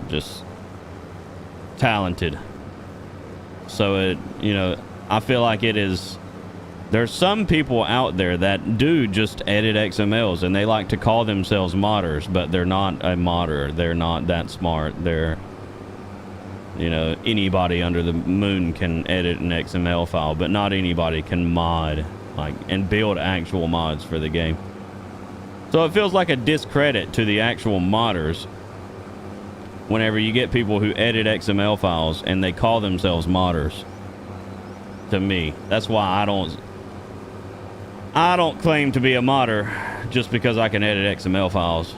just talented. So I feel like there's some people out there that do just edit XMLs and they like to call themselves modders, but they're not a modder. They're not that smart. They're, anybody under the moon can edit an XML file, but not anybody can mod and build actual mods for the game. So it feels like a discredit to the actual modders whenever you get people who edit XML files and they call themselves modders. To me, that's why I don't claim to be a modder just because I can edit XML files.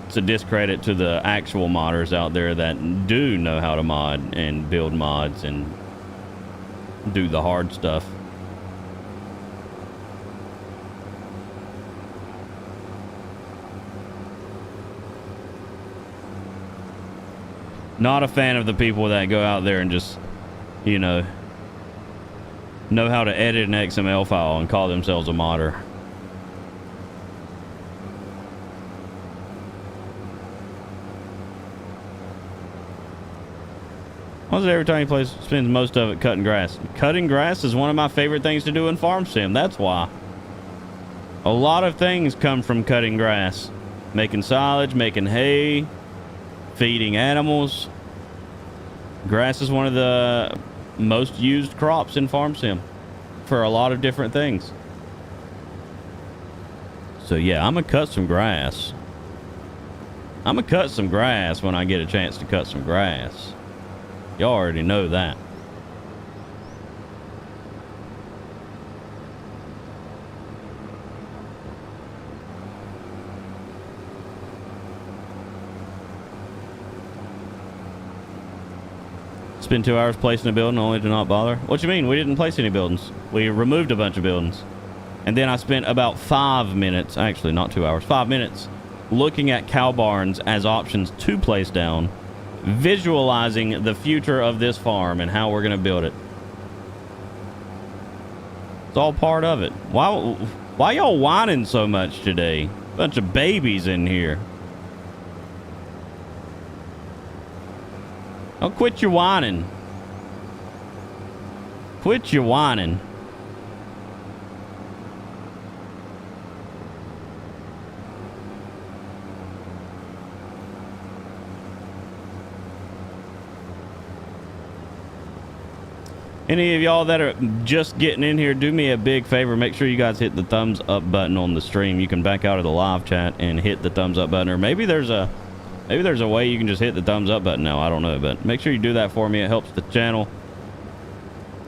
It's a discredit to the actual modders out there that do know how to mod and build mods and do the hard stuff. Not a fan of the people that go out there and just, know how to edit an XML file and call themselves a modder. What's it every time he plays? Spends most of it cutting grass. Cutting grass is one of my favorite things to do in Farm Sim. That's why. A lot of things come from cutting grass. Making silage, making hay, feeding animals. Grass is one of the most used crops in Farm Sim for a lot of different things. So yeah, I'm gonna cut some grass. I'm gonna cut some grass when I get a chance to cut some grass. Y'all already know that. Spend 2 hours placing a building only to not bother. What you mean? We didn't place any buildings. We removed a bunch of buildings. And then I spent about 5 minutes, actually not 2 hours, 5 minutes, looking at cow barns as options to place down, visualizing the future of this farm and how we're going to build it. It's all part of it. Why y'all whining so much today? Bunch of babies in here. Oh, quit your whining. Quit your whining. Any of y'all that are just getting in here, do me a big favor. Make sure you guys hit the thumbs up button on the stream. You can back out of the live chat and hit the thumbs up button. Or maybe there's a way you can just hit the thumbs up button now. I don't know, but make sure you do that for me. It helps the channel,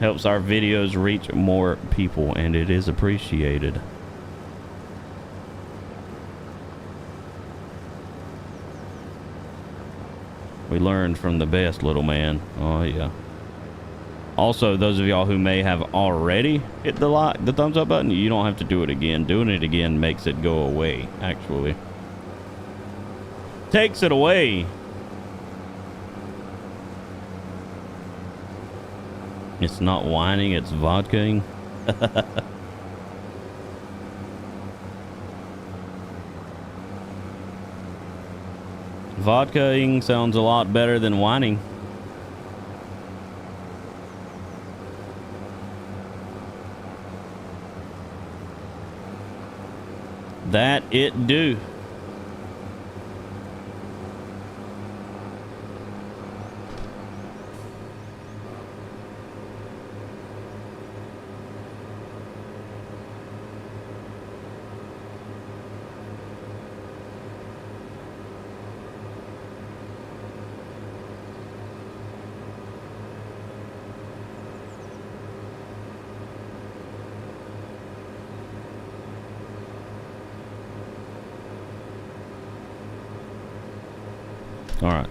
helps our videos reach more people, and it is appreciated. We learned from the best, little man. Oh yeah. Also, those of y'all who may have already hit the thumbs up button, you don't have to do it again. Doing it again makes it go away, actually. Takes it away. It's not whining, it's vodkaing. Vodkaing sounds a lot better than whining. That it do. All right.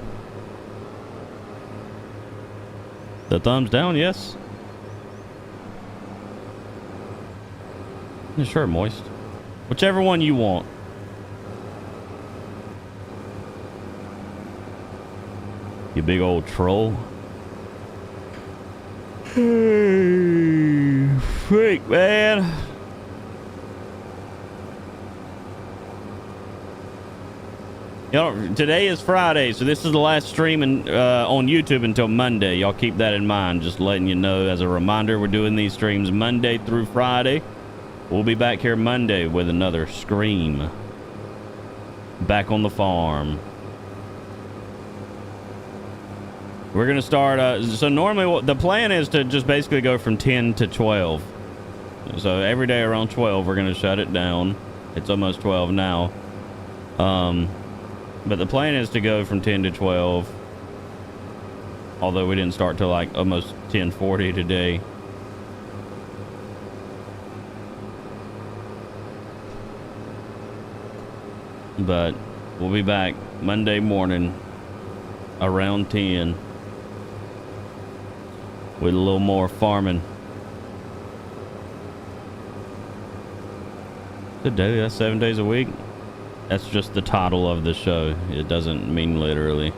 The thumbs down, yes. Yeah, sure, moist. Whichever one you want. You big old troll. Hey, freak, man. You know, today is Friday, so this is the last streaming on YouTube until Monday. Y'all keep that in mind. Just letting you know as a reminder, we're doing these streams Monday through Friday. We'll be back here Monday with another Scream. Back on the farm. We're going to start... so normally the plan is to just basically go from 10 to 12. So every day around 12, we're going to shut it down. It's almost 12 now. But the plan is to go from 10 to 12. Although we didn't start till like almost 10:40 today. But we'll be back Monday morning around 10 with a little more farming. Good day, that's 7 days a week. That's just the title of the show. It doesn't mean literally.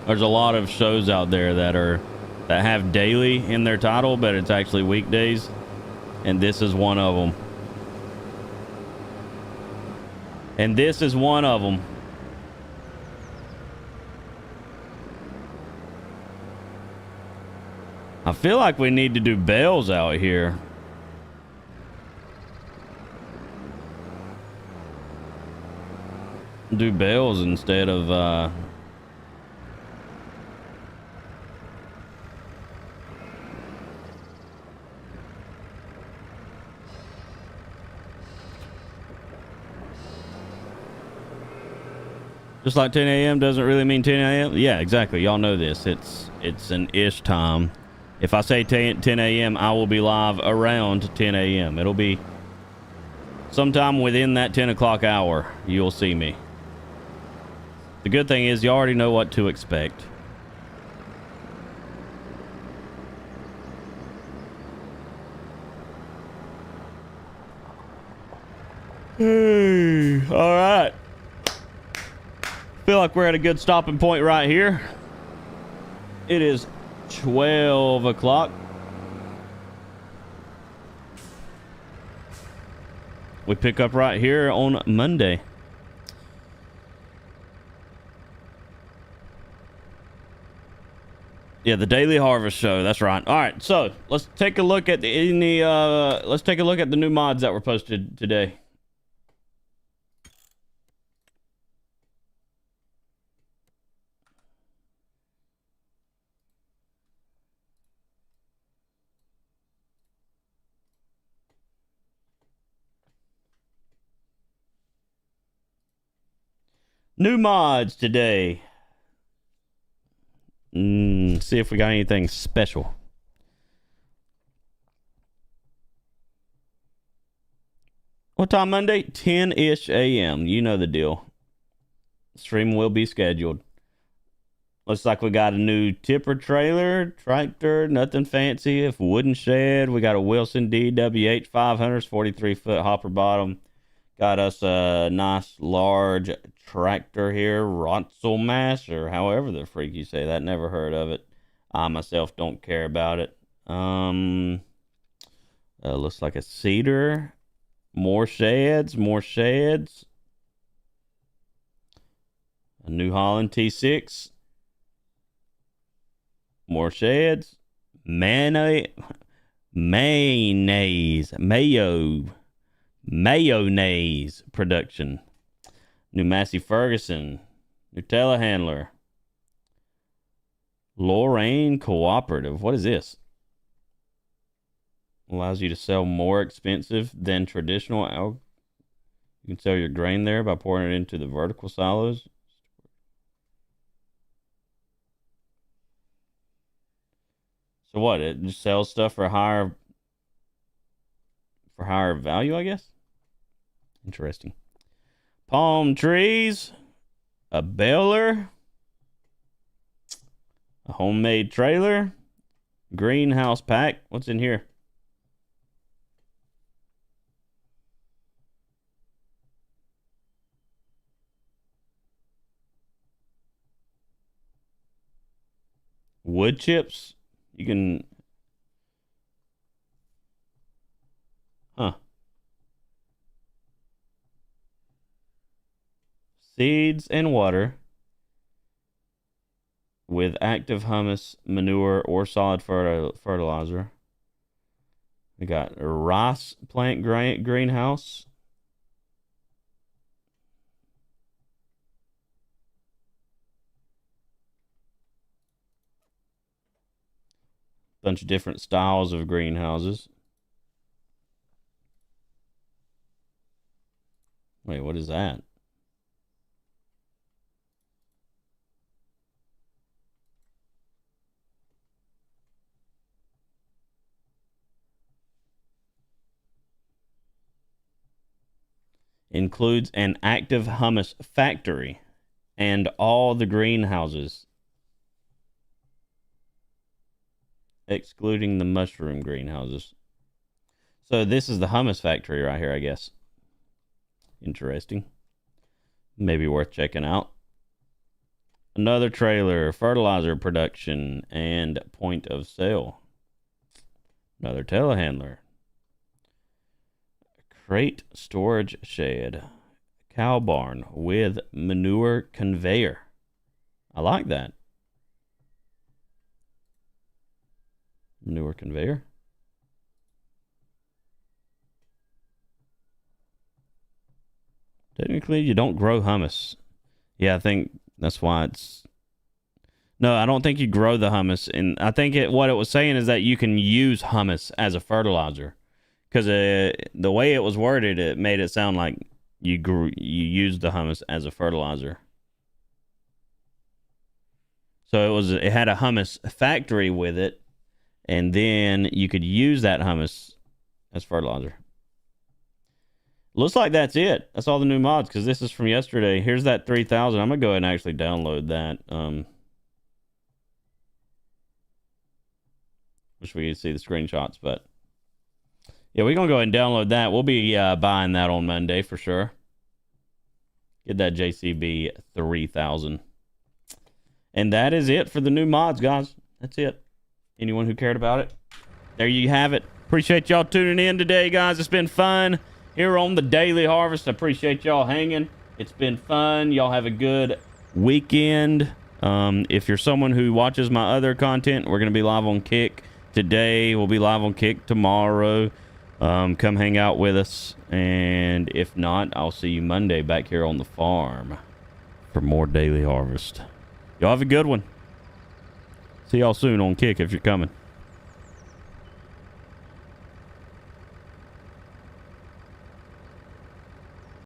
There's a lot of shows out there that have daily in their title, but it's actually weekdays, and this is one of them. And this is one of them. I feel like we need to do bells out here. Do bells instead of just like 10 a.m. doesn't really mean 10 a.m. Yeah, exactly. Y'all know this. It's an ish time. If I say 10 a.m., I will be live around 10 a.m. It'll be sometime within that 10 o'clock hour. You'll see me. The good thing is you already know what to expect. Hey, all right. Feel like we're at a good stopping point right here. It is 12 o'clock. We pick up right here on Monday. Yeah, the Daily Harvest Show. That's right. All right, so let's take a look at the new mods that were posted today. New mods today. See if we got anything special. What time Monday? 10-ish a.m. You know the deal. Stream will be scheduled. Looks like we got a new tipper trailer, tractor, nothing fancy. Wooden shed. We got a Wilson DWH 500, 43-foot hopper bottom. Got us a nice large tractor here, Rotzelmass, or however the freak you say that. Never heard of it. I myself don't care about it. Looks like a cedar. More sheds, more sheds. A New Holland T6. More sheds. Mayonnaise. Mayonnaise production. New Massey Ferguson. New telehandler. Lorraine Cooperative. What is this? Allows you to sell more expensive than traditional. You can sell your grain there by pouring it into the vertical silos. So what? It just sells stuff for higher value, I guess. Interesting. Palm trees, a baler, a homemade trailer, greenhouse pack. What's in here? Wood chips. You can, seeds and water with active humus, manure, or solid fertilizer. We got a rice plant greenhouse. Bunch of different styles of greenhouses. Wait, what is that? Includes an active humus factory and all the greenhouses, excluding the mushroom greenhouses. So this is the hummus factory right here, I guess. Interesting. Maybe worth checking out. Another trailer, fertilizer production, and point of sale. Another telehandler. Crate storage shed. Cow barn with manure conveyor. I like that. Manure conveyor. Technically, you don't grow hummus. Yeah, I think that's why it's... No, I don't think you grow the hummus. And I think what it was saying is that you can use hummus as a fertilizer. Because the way it was worded, it made it sound like you used the hummus as a fertilizer. So it had a hummus factory with it. And then you could use that hummus as fertilizer. Looks like that's it. That's all the new mods, because this is from yesterday. Here's that 3000. I'm going to go ahead and actually download that. Wish we could see the screenshots, but... Yeah, we're going to go ahead and download that. We'll be buying that on Monday for sure. Get that JCB 3000. And that is it for the new mods, guys. That's it. Anyone who cared about it, there you have it. Appreciate y'all tuning in today, guys. It's been fun here on the Daily Harvest. I appreciate y'all hanging. It's been fun. Y'all have a good weekend. If you're someone who watches my other content, we're going to be live on Kick today. We'll be live on Kick tomorrow. Come hang out with us. And if not, I'll see you Monday back here on the farm for more Daily Harvest. Y'all have a good one. See y'all soon on Kick if you're coming.